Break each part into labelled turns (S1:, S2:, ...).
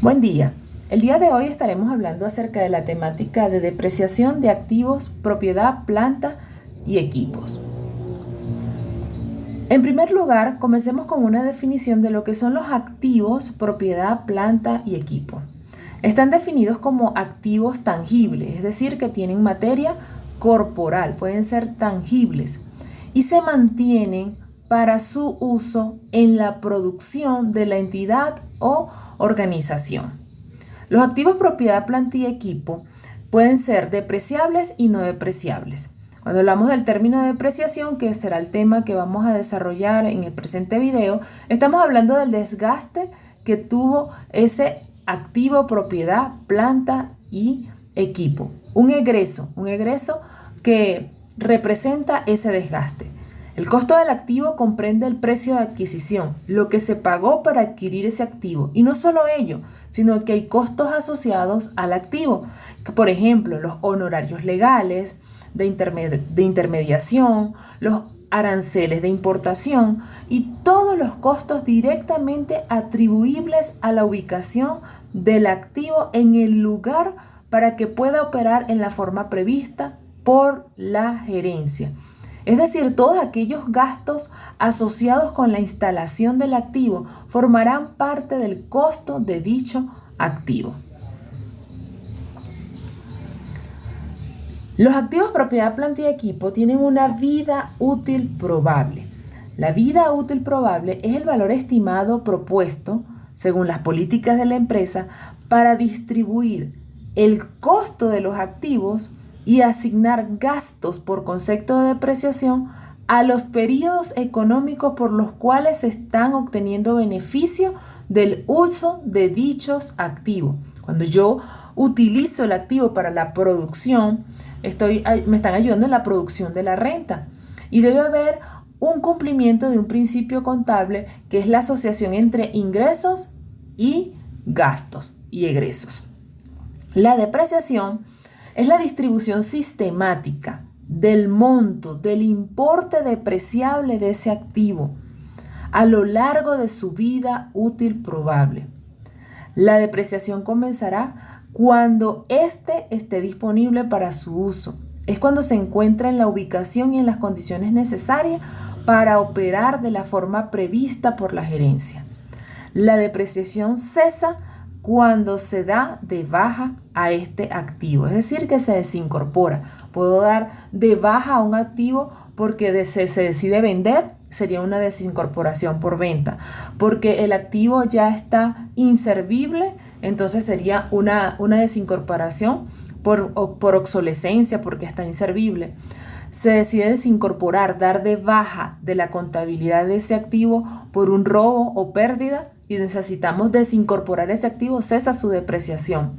S1: Buen día. El día de hoy estaremos hablando acerca de la temática de depreciación de activos, propiedad, planta y equipos. En primer lugar, comencemos con una definición de lo que son los activos, propiedad, planta y equipo. Están definidos como activos tangibles, es decir, que tienen materia corporal, pueden ser tangibles y se mantienen para su uso en la producción de la entidad o organización. Los activos propiedad, planta y equipo pueden ser depreciables y no depreciables. Cuando hablamos del término de depreciación, que será el tema que vamos a desarrollar en el presente video, estamos hablando del desgaste que tuvo ese activo, propiedad, planta y equipo. Un egreso que representa ese desgaste. El costo del activo comprende el precio de adquisición, lo que se pagó para adquirir ese activo. Y no solo ello, sino que hay costos asociados al activo. Por ejemplo, los honorarios legales, de intermediación, los aranceles de importación y todos los costos directamente atribuibles a la ubicación del activo en el lugar para que pueda operar en la forma prevista por la gerencia. Es decir, todos aquellos gastos asociados con la instalación del activo formarán parte del costo de dicho activo. Los activos propiedad, planta y equipo tienen una vida útil probable. La vida útil probable es el valor estimado propuesto, según las políticas de la empresa, para distribuir el costo de los activos y asignar gastos por concepto de depreciación a los periodos económicos por los cuales se están obteniendo beneficio del uso de dichos activos. Cuando yo utilizo el activo para la producción, me están ayudando en la producción de la renta. Y debe haber un cumplimiento de un principio contable que es la asociación entre ingresos y gastos y egresos. La depreciación es la distribución sistemática del monto, del importe depreciable de ese activo a lo largo de su vida útil probable. La depreciación comenzará cuando éste esté disponible para su uso. Es cuando se encuentra en la ubicación y en las condiciones necesarias para operar de la forma prevista por la gerencia. La depreciación cesa cuando se da de baja a este activo, es decir, que se desincorpora. Puedo dar de baja a un activo porque se decide vender, sería una desincorporación por venta. Porque el activo ya está inservible, entonces sería una desincorporación por obsolescencia, porque está inservible. Se decide desincorporar, dar de baja de la contabilidad de ese activo por un robo o pérdida y necesitamos desincorporar ese activo, cesa su depreciación.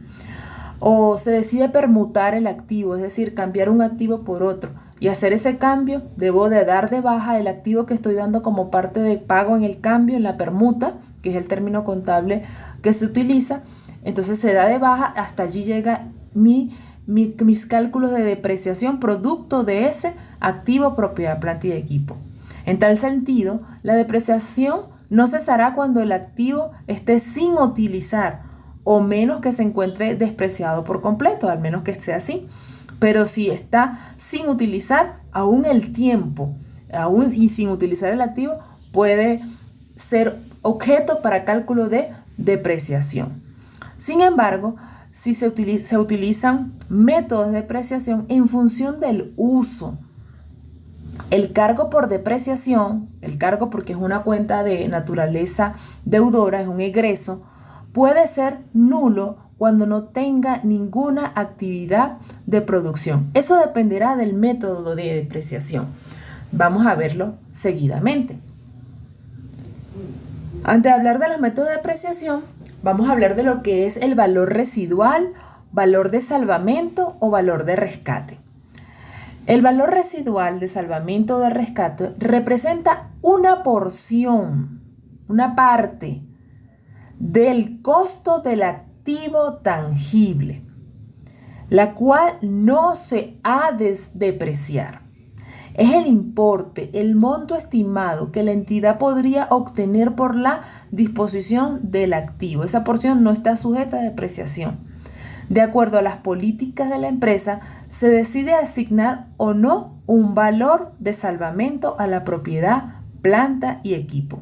S1: O se decide permutar el activo, es decir, cambiar un activo por otro. Y hacer ese cambio, debo de dar de baja el activo que estoy dando como parte de pago en el cambio, en la permuta, que es el término contable que se utiliza. Entonces se da de baja, hasta allí llega mis cálculos de depreciación producto de ese activo, propiedad, planta y equipo. En tal sentido, la depreciación no cesará cuando el activo esté sin utilizar o menos que se encuentre despreciado por completo, al menos que esté así. Pero si está sin utilizar, aún el tiempo, aún y sin utilizar el activo, puede ser objeto para cálculo de depreciación. Sin embargo, si se utilizan métodos de depreciación en función del uso. El cargo por depreciación, el cargo porque es una cuenta de naturaleza deudora, es un egreso, puede ser nulo cuando no tenga ninguna actividad de producción. Eso dependerá del método de depreciación. Vamos a verlo seguidamente. Antes de hablar de los métodos de depreciación, vamos a hablar de lo que es el valor residual, valor de salvamento o valor de rescate. El valor residual de salvamento o de rescate representa una porción, una parte del costo del activo tangible, la cual no se ha de depreciar. Es el importe, el monto estimado que la entidad podría obtener por la disposición del activo. Esa porción no está sujeta a depreciación. De acuerdo a las políticas de la empresa, se decide asignar o no un valor de salvamento a la propiedad, planta y equipo.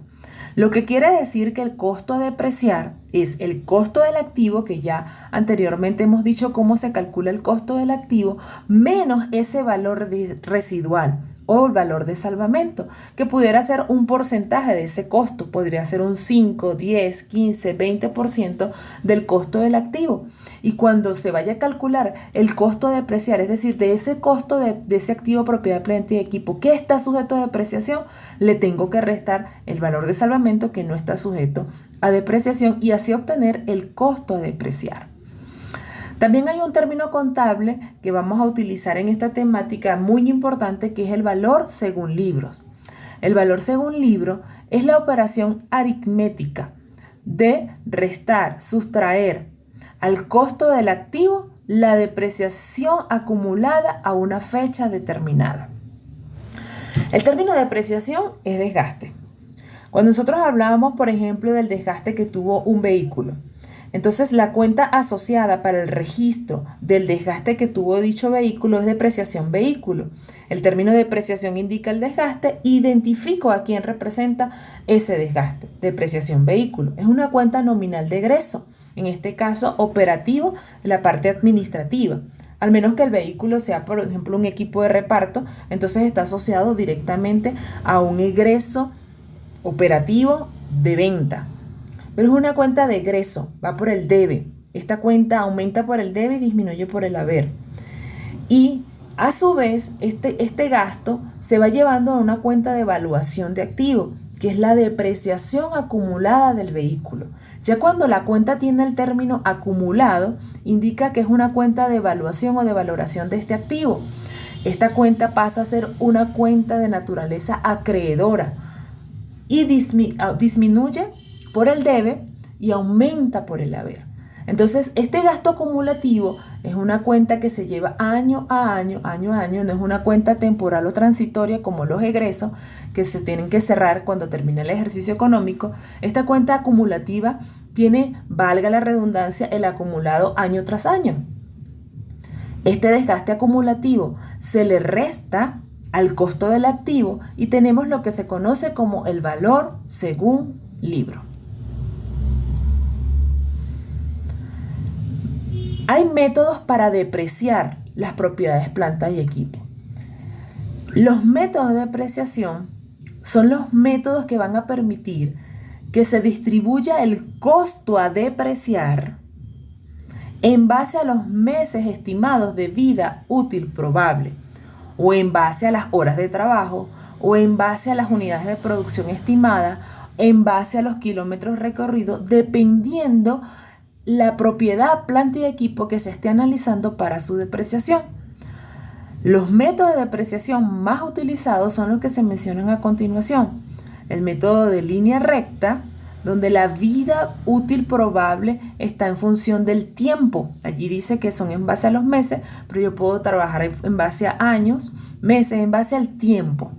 S1: Lo que quiere decir que el costo a depreciar es el costo del activo, que ya anteriormente hemos dicho cómo se calcula el costo del activo, menos ese valor residual o el valor de salvamento, que pudiera ser un porcentaje de ese costo, podría ser un 5, 10, 15, 20% del costo del activo. Y cuando se vaya a calcular el costo a depreciar, es decir, de ese costo de ese activo, propiedad, planta y equipo que está sujeto a depreciación, le tengo que restar el valor de salvamento que no está sujeto a depreciación y así obtener el costo a depreciar. También hay un término contable que vamos a utilizar en esta temática muy importante, que es el valor según libros. El valor según libro es la operación aritmética de restar, sustraer al costo del activo la depreciación acumulada a una fecha determinada. El término depreciación es desgaste. Cuando nosotros hablábamos, por ejemplo, del desgaste que tuvo un vehículo, entonces la cuenta asociada para el registro del desgaste que tuvo dicho vehículo es depreciación vehículo. El término depreciación indica el desgaste, identifico a quién representa ese desgaste. Depreciación vehículo es una cuenta nominal de egreso, en este caso operativo, la parte administrativa. Al menos que el vehículo sea, por ejemplo, un equipo de reparto, entonces está asociado directamente a un egreso operativo de venta. Pero es una cuenta de egreso, va por el debe. Esta cuenta aumenta por el debe y disminuye por el haber. Y a su vez, este gasto se va llevando a una cuenta de evaluación de activo, que es la depreciación acumulada del vehículo. Ya cuando la cuenta tiene el término acumulado, indica que es una cuenta de evaluación o de valoración de este activo. Esta cuenta pasa a ser una cuenta de naturaleza acreedora y disminuye por el debe y aumenta por el haber. Entonces, este gasto acumulativo es una cuenta que se lleva año a año, no es una cuenta temporal o transitoria como los egresos que se tienen que cerrar cuando termina el ejercicio económico. Esta cuenta acumulativa tiene, valga la redundancia, el acumulado año tras año. Este desgaste acumulativo se le resta al costo del activo y tenemos lo que se conoce como el valor según libro. Hay métodos para depreciar las propiedades, planta y equipo. Los métodos de depreciación son los métodos que van a permitir que se distribuya el costo a depreciar en base a los meses estimados de vida útil probable, o en base a las horas de trabajo, o en base a las unidades de producción estimadas, en base a los kilómetros recorridos, dependiendo la propiedad, planta y equipo que se esté analizando para su depreciación. Los métodos de depreciación más utilizados son los que se mencionan a continuación. El método de línea recta, donde la vida útil probable está en función del tiempo. Allí dice que son en base a los meses, pero yo puedo trabajar en base a años, meses, en base al tiempo.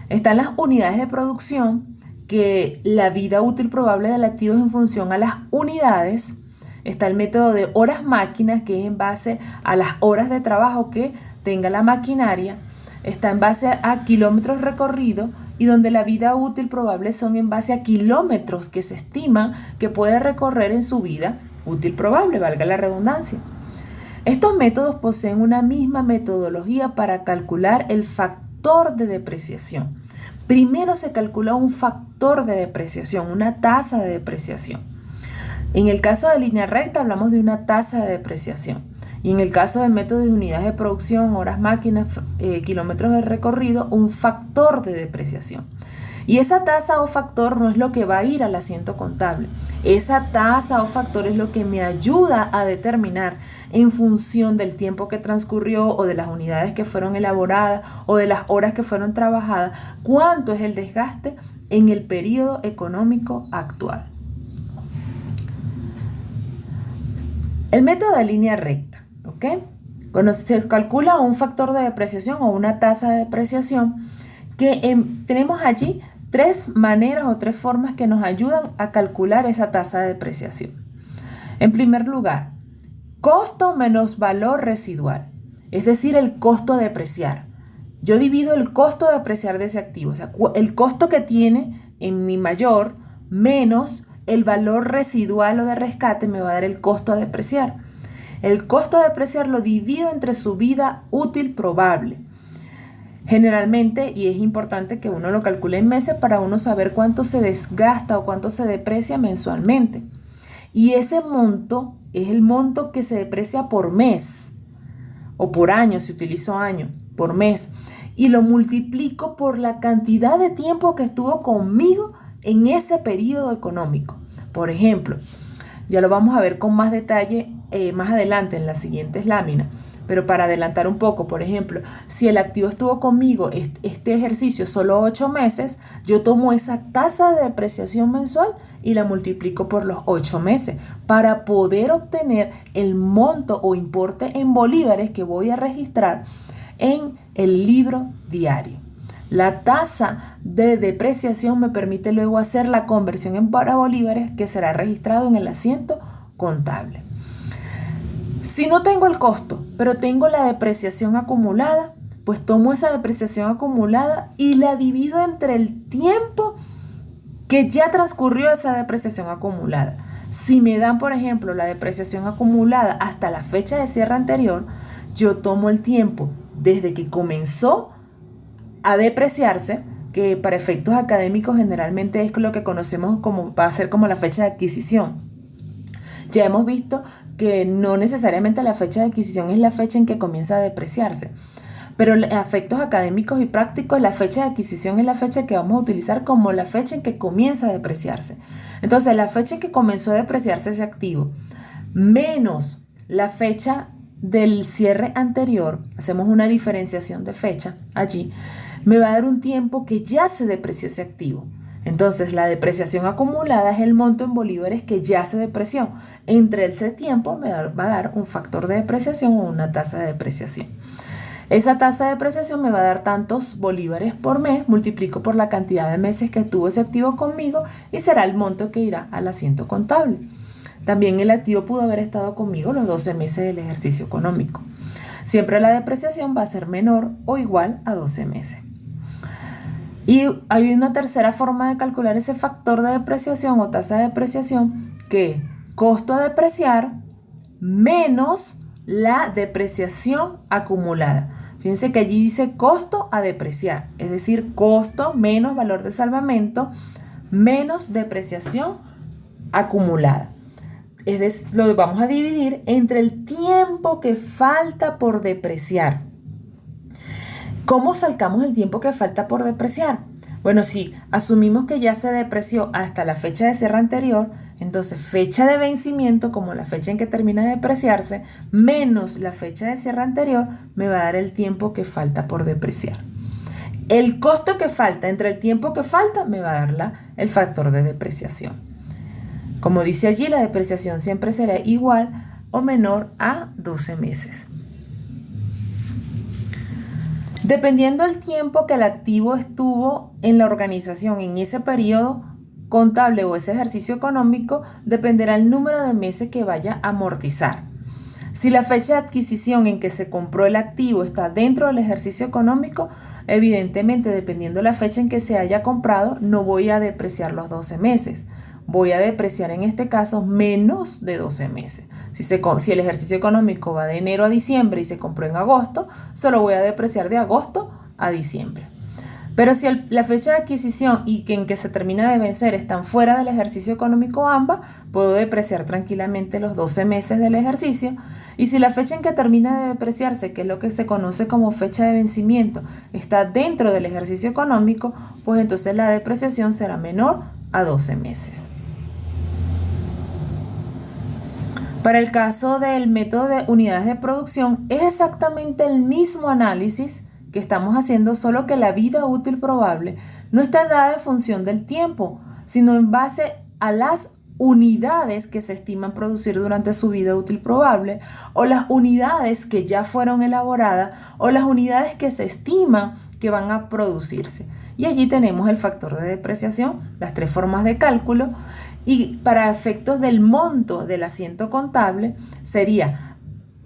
S1: Están las unidades de producción, que la vida útil probable del activo es en función a las unidades. Está el método de horas máquinas, que es en base a las horas de trabajo que tenga la maquinaria. Está en base a kilómetros recorridos, y donde la vida útil probable son en base a kilómetros que se estima que puede recorrer en su vida útil probable, valga la redundancia. Estos métodos poseen una misma metodología para calcular el factor de depreciación. Primero se calcula un factor de depreciación, una tasa de depreciación. En el caso de línea recta hablamos de una tasa de depreciación. Y en el caso del método de unidades de producción, horas máquinas, kilómetros de recorrido, un factor de depreciación. Y esa tasa o factor no es lo que va a ir al asiento contable. Esa tasa o factor es lo que me ayuda a determinar, en función del tiempo que transcurrió o de las unidades que fueron elaboradas o de las horas que fueron trabajadas, cuánto es el desgaste en el periodo económico actual. El método de línea recta, ¿ok? Cuando se calcula un factor de depreciación o una tasa de depreciación, tenemos allí tres maneras o tres formas que nos ayudan a calcular esa tasa de depreciación. En primer lugar, costo menos valor residual, es decir, el costo a depreciar. Yo divido el costo de depreciar de ese activo, o sea, el costo que tiene en mi mayor menos el valor residual o de rescate me va a dar el costo a depreciar. El costo a depreciar lo divido entre su vida útil probable. Generalmente, y es importante que uno lo calcule en meses para uno saber cuánto se desgasta o cuánto se deprecia mensualmente. Y ese monto es el monto que se deprecia por mes o por año, si utilizo año, por mes. Y lo multiplico por la cantidad de tiempo que estuvo conmigo en ese periodo económico. Por ejemplo, ya lo vamos a ver con más detalle más adelante en las siguientes láminas. Pero para adelantar un poco, por ejemplo, si el activo estuvo conmigo este ejercicio solo 8 meses, yo tomo esa tasa de depreciación mensual y la multiplico por los 8 meses para poder obtener el monto o importe en bolívares que voy a registrar en el libro diario. La tasa de depreciación me permite luego hacer la conversión para bolívares que será registrado en el asiento contable. Si no tengo el costo, pero tengo la depreciación acumulada, pues tomo esa depreciación acumulada y la divido entre el tiempo que ya transcurrió esa depreciación acumulada. Si me dan, por ejemplo, la depreciación acumulada hasta la fecha de cierre anterior, yo tomo el tiempo desde que comenzó a depreciarse, que para efectos académicos generalmente es lo que conocemos como, va a ser como la fecha de adquisición. Ya hemos visto que no necesariamente la fecha de adquisición es la fecha en que comienza a depreciarse, pero a efectos académicos y prácticos la fecha de adquisición es la fecha que vamos a utilizar como la fecha en que comienza a depreciarse. Entonces, la fecha en que comenzó a depreciarse ese activo menos la fecha del cierre anterior, hacemos una diferenciación de fecha allí, me va a dar un tiempo que ya se depreció ese activo. Entonces, la depreciación acumulada es el monto en bolívares que ya se depreció. Entre ese tiempo me va a dar un factor de depreciación o una tasa de depreciación. Esa tasa de depreciación me va a dar tantos bolívares por mes, multiplico por la cantidad de meses que tuvo ese activo conmigo y será el monto que irá al asiento contable. También el activo pudo haber estado conmigo los 12 meses del ejercicio económico. Siempre la depreciación va a ser menor o igual a 12 meses. Y hay una tercera forma de calcular ese factor de depreciación o tasa de depreciación, que es costo a depreciar menos la depreciación acumulada. Fíjense que allí dice costo a depreciar, es decir, costo menos valor de salvamento menos depreciación acumulada. Es decir, lo vamos a dividir entre el tiempo que falta por depreciar. ¿Cómo sacamos el tiempo que falta por depreciar? Bueno, si asumimos que ya se depreció hasta la fecha de cierre anterior, entonces fecha de vencimiento, como la fecha en que termina de depreciarse, menos la fecha de cierre anterior, me va a dar el tiempo que falta por depreciar. El costo que falta entre el tiempo que falta me va a dar el factor de depreciación. Como dice allí, la depreciación siempre será igual o menor a 12 meses. Dependiendo del tiempo que el activo estuvo en la organización en ese periodo contable o ese ejercicio económico, dependerá el número de meses que vaya a amortizar. Si la fecha de adquisición en que se compró el activo está dentro del ejercicio económico, evidentemente, dependiendo de la fecha en que se haya comprado, no voy a depreciar los 12 meses. Voy a depreciar en este caso menos de 12 meses. Si el ejercicio económico va de enero a diciembre y se compró en agosto, solo voy a depreciar de agosto a diciembre. Pero si la fecha de adquisición y en que se termina de vencer están fuera del ejercicio económico ambas, puedo depreciar tranquilamente los 12 meses del ejercicio. Y si la fecha en que termina de depreciarse, que es lo que se conoce como fecha de vencimiento, está dentro del ejercicio económico, pues entonces la depreciación será menor a 12 meses. Para el caso del método de unidades de producción, es exactamente el mismo análisis que estamos haciendo, solo que la vida útil probable no está dada en función del tiempo, sino en base a las unidades que se estiman producir durante su vida útil probable, o las unidades que ya fueron elaboradas, o las unidades que se estiman que van a producirse. Y allí tenemos el factor de depreciación, las 3 formas de cálculo, y para efectos del monto del asiento contable sería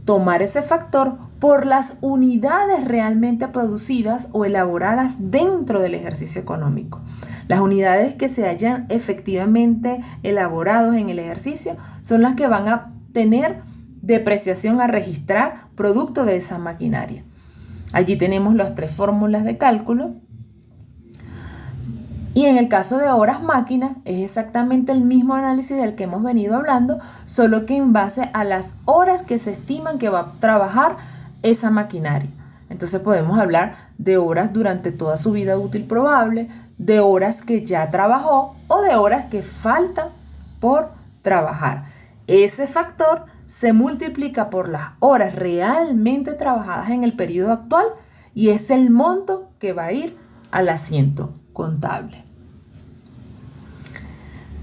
S1: tomar ese factor por las unidades realmente producidas o elaboradas dentro del ejercicio económico. Las unidades que se hayan efectivamente elaborado en el ejercicio son las que van a tener depreciación a registrar producto de esa maquinaria. Allí tenemos las 3 fórmulas de cálculo. Y en el caso de horas máquina es exactamente el mismo análisis del que hemos venido hablando, solo que en base a las horas que se estiman que va a trabajar esa maquinaria. Entonces podemos hablar de horas durante toda su vida útil probable, de horas que ya trabajó o de horas que faltan por trabajar. Ese factor se multiplica por las horas realmente trabajadas en el periodo actual y es el monto que va a ir al asiento contable.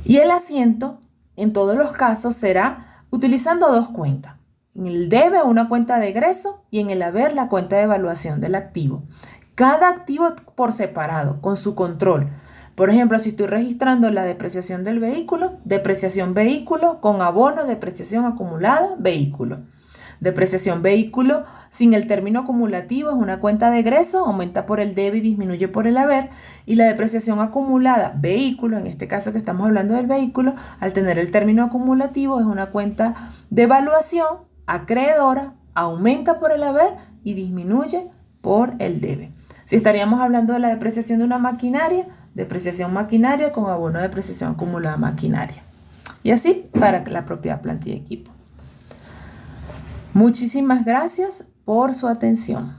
S1: Y el asiento en todos los casos será utilizando 2 cuentas. En el debe una cuenta de egreso y en el haber la cuenta de evaluación del activo. Cada activo por separado, con su control. Por ejemplo, si estoy registrando la depreciación del vehículo, depreciación vehículo con abono, depreciación acumulada, vehículo. Depreciación vehículo sin el término acumulativo es una cuenta de egreso, aumenta por el debe y disminuye por el haber. Y la depreciación acumulada, vehículo, en este caso que estamos hablando del vehículo, al tener el término acumulativo es una cuenta de evaluación acreedora, aumenta por el haber y disminuye por el debe. Si estaríamos hablando de la depreciación de una maquinaria, depreciación maquinaria con abono de depreciación acumulada maquinaria. Y así para la propia plantilla de equipo. Muchísimas gracias por su atención.